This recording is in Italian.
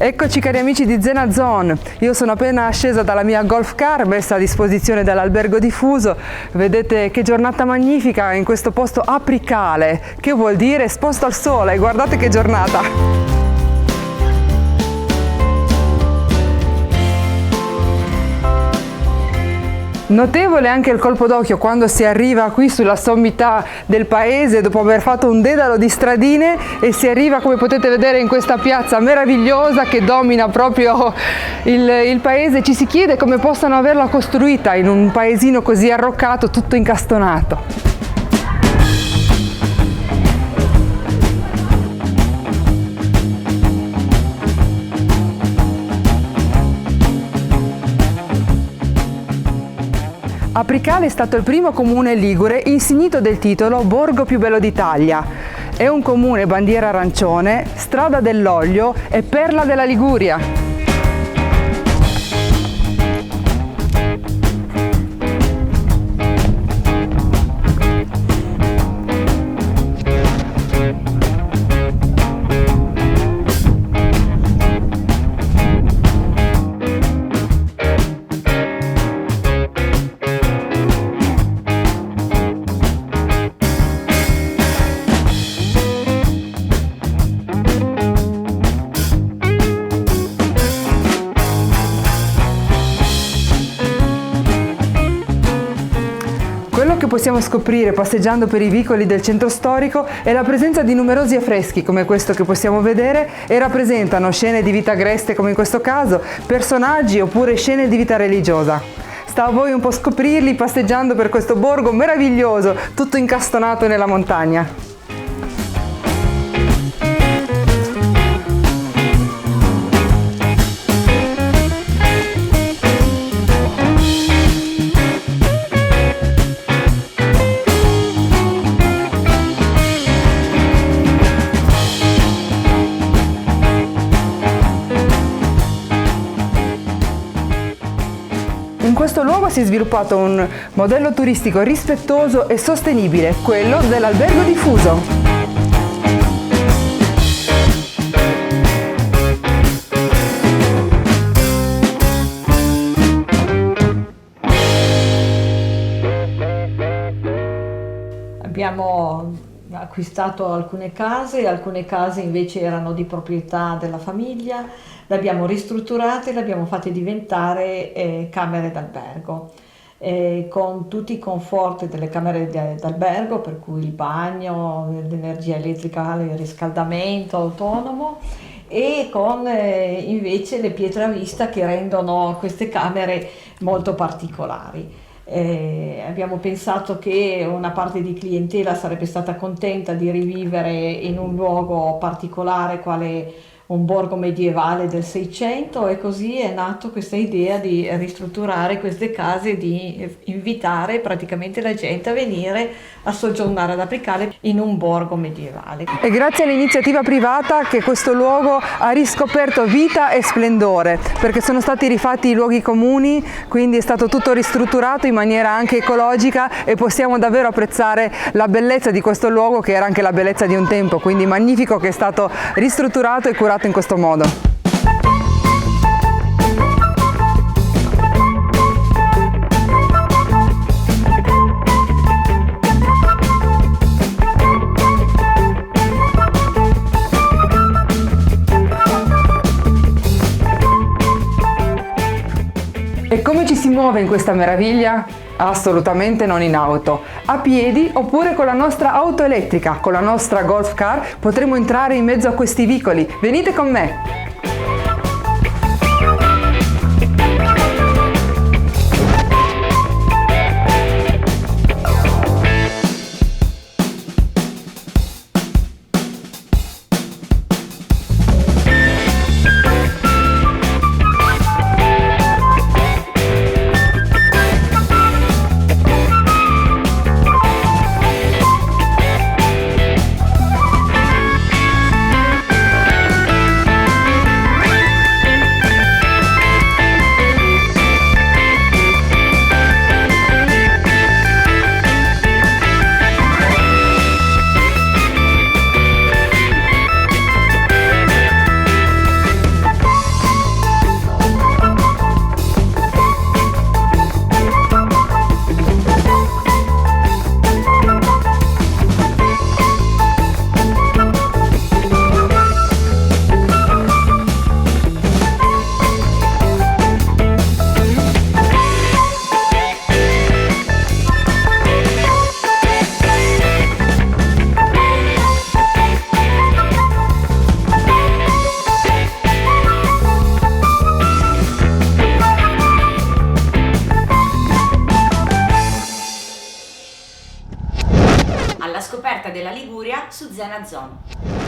Eccoci cari amici di Zena Zone, io sono appena scesa dalla mia golf car messa a disposizione dall'Albergo Diffuso. Vedete che giornata magnifica in questo posto apicale, che vuol dire esposto al sole, guardate che giornata! Notevole anche il colpo d'occhio quando si arriva qui sulla sommità del paese dopo aver fatto un dedalo di stradine e si arriva, come potete vedere, in questa piazza meravigliosa che domina proprio il paese. Ci si chiede come possano averla costruita in un paesino così arroccato, tutto incastonato. Apricale è stato il primo comune ligure insignito del titolo Borgo più bello d'Italia. È un comune bandiera arancione, strada dell'olio e perla della Liguria. Quello che possiamo scoprire passeggiando per i vicoli del centro storico è la presenza di numerosi affreschi come questo che possiamo vedere e rappresentano scene di vita agreste come in questo caso, personaggi oppure scene di vita religiosa. Sta a voi un po' scoprirli passeggiando per questo borgo meraviglioso, tutto incastonato nella montagna. In questo luogo si è sviluppato un modello turistico rispettoso e sostenibile, quello dell'Albergo Diffuso. Abbiamo acquistato alcune case invece erano di proprietà della famiglia, le abbiamo ristrutturate e le abbiamo fatte diventare camere d'albergo, con tutti i conforti delle camere d'albergo, per cui il bagno, l'energia elettrica, il riscaldamento autonomo e con invece le pietre a vista che rendono queste camere molto particolari. Abbiamo pensato che una parte di clientela sarebbe stata contenta di rivivere in un luogo particolare quale un borgo medievale del 600 e così è nato questa idea di ristrutturare queste case e di invitare praticamente la gente a venire a soggiornare ad Apricale in un borgo medievale. È grazie all'iniziativa privata che questo luogo ha riscoperto vita e splendore, perché sono stati rifatti i luoghi comuni, quindi è stato tutto ristrutturato in maniera anche ecologica e possiamo davvero apprezzare la bellezza di questo luogo che era anche la bellezza di un tempo, quindi magnifico che è stato ristrutturato e curato in questo modo. E come ci si muove in questa meraviglia? Assolutamente non in auto, a piedi oppure con la nostra auto elettrica, con la nostra golf car potremo entrare in mezzo a questi vicoli. Venite con me! scoperta della Liguria su Zena Zone.